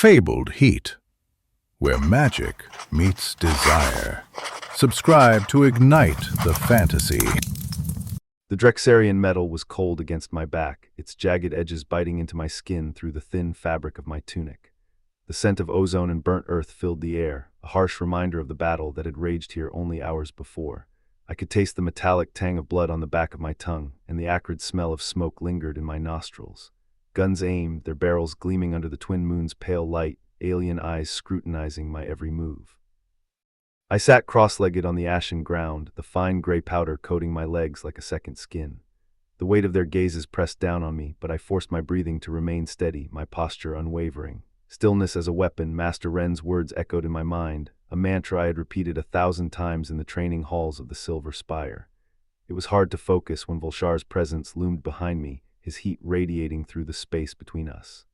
fabled heat, where magic meets desire. Subscribe to ignite the fantasy. The Drexarian metal was cold against my back, its jagged edges biting into my skin through the thin fabric of my tunic. The scent of ozone and burnt earth filled the air, a harsh reminder of the battle that had raged here only hours before. I could taste the metallic tang of blood on the back of my tongue, and the acrid smell of smoke lingered in my nostrils. Guns aimed, their barrels gleaming under the twin moon's pale light, alien eyes scrutinizing my every move. I sat cross-legged on the ashen ground, the fine gray powder coating my legs like a second skin. The weight of their gazes pressed down on me, but I forced my breathing to remain steady, my posture unwavering. Stillness as a weapon, Master Ren's words echoed in my mind, a mantra I had repeated 1,000 times in the training halls of the Silver Spire. It was hard to focus when Volshar's presence loomed behind me, his heat radiating through the space between us.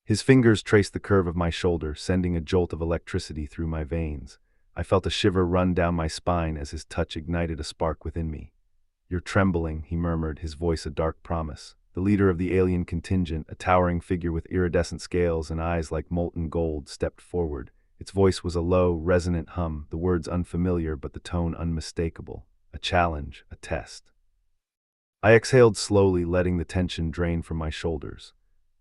His fingers traced the curve of my shoulder, sending a jolt of electricity through my veins. I felt a shiver run down my spine as his touch ignited a spark within me. "You're trembling," he murmured, his voice a dark promise. The leader of the alien contingent, a towering figure with iridescent scales and eyes like molten gold, stepped forward. Its voice was a low, resonant hum, the words unfamiliar but the tone unmistakable. A challenge, a test. I exhaled slowly, letting the tension drain from my shoulders.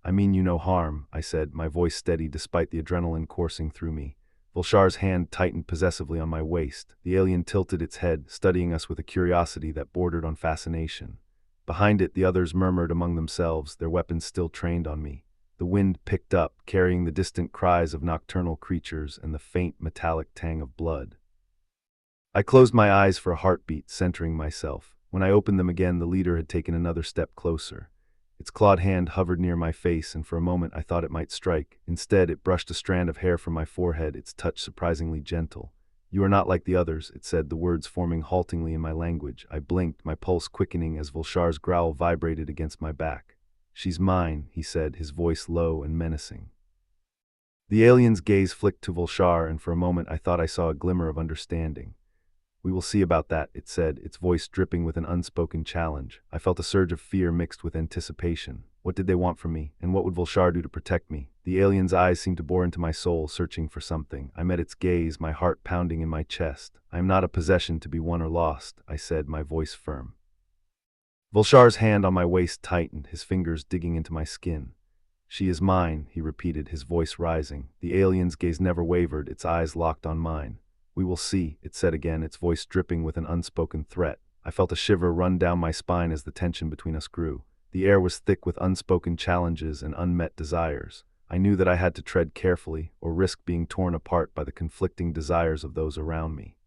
"I mean you no harm," I said, my voice steady despite the adrenaline coursing through me. Volshar's hand tightened possessively on my waist. The alien tilted its head, studying us with a curiosity that bordered on fascination. Behind it, the others murmured among themselves, their weapons still trained on me. The wind picked up, carrying the distant cries of nocturnal creatures and the faint metallic tang of blood. I closed my eyes for a heartbeat, centering myself. When I opened them again, the leader had taken another step closer. Its clawed hand hovered near my face, and for a moment I thought it might strike. Instead, it brushed a strand of hair from my forehead, its touch surprisingly gentle. "You are not like the others," it said, the words forming haltingly in my language. I blinked, my pulse quickening as Volshar's growl vibrated against my back. "She's mine," he said, his voice low and menacing. The alien's gaze flicked to Volshar, and for a moment I thought I saw a glimmer of understanding. "We will see about that," it said, its voice dripping with an unspoken challenge. I felt a surge of fear mixed with anticipation. What did they want from me, and what would Volshar do to protect me? The alien's eyes seemed to bore into my soul, searching for something. I met its gaze, my heart pounding in my chest. "I am not a possession to be won or lost," I said, my voice firm. Volshar's hand on my waist tightened, his fingers digging into my skin. "She is mine," he repeated, his voice rising. The alien's gaze never wavered, its eyes locked on mine. "We will see," it said again, its voice dripping with an unspoken threat. I felt a shiver run down my spine as the tension between us grew. The air was thick with unspoken challenges and unmet desires. I knew that I had to tread carefully, or risk being torn apart by the conflicting desires of those around me.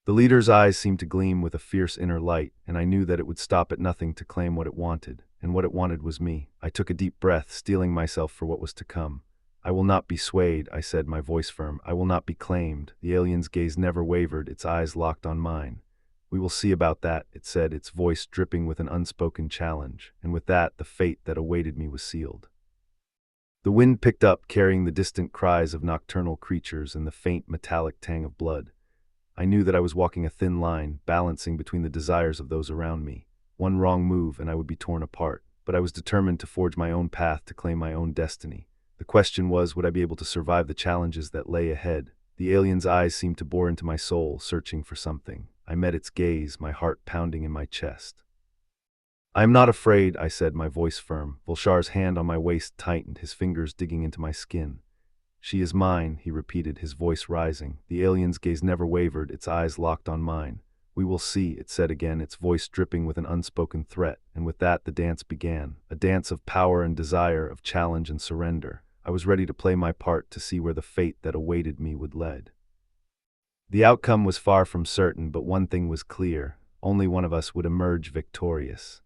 The leader's eyes seemed to gleam with a fierce inner light, and I knew that it would stop at nothing to claim what it wanted, and what it wanted was me. I took a deep breath, steeling myself for what was to come. "I will not be swayed," I said, my voice firm. "I will not be claimed." The alien's gaze never wavered, its eyes locked on mine. "We will see about that," it said, its voice dripping with an unspoken challenge, and with that, the fate that awaited me was sealed. The wind picked up, carrying the distant cries of nocturnal creatures and the faint metallic tang of blood. I knew that I was walking a thin line, balancing between the desires of those around me. One wrong move and I would be torn apart, but I was determined to forge my own path to claim my own destiny. The question was, would I be able to survive the challenges that lay ahead? The alien's eyes seemed to bore into my soul, searching for something. I met its gaze, my heart pounding in my chest. "I am not afraid," I said, my voice firm. Volshar's hand on my waist tightened, his fingers digging into my skin. "She is mine," he repeated, his voice rising. The alien's gaze never wavered, its eyes locked on mine. "We will see," it said again, its voice dripping with an unspoken threat, and with that the dance began. A dance of power and desire, of challenge and surrender. I was ready to play my part, to see where the fate that awaited me would lead. The outcome was far from certain, but one thing was clear: only one of us would emerge victorious.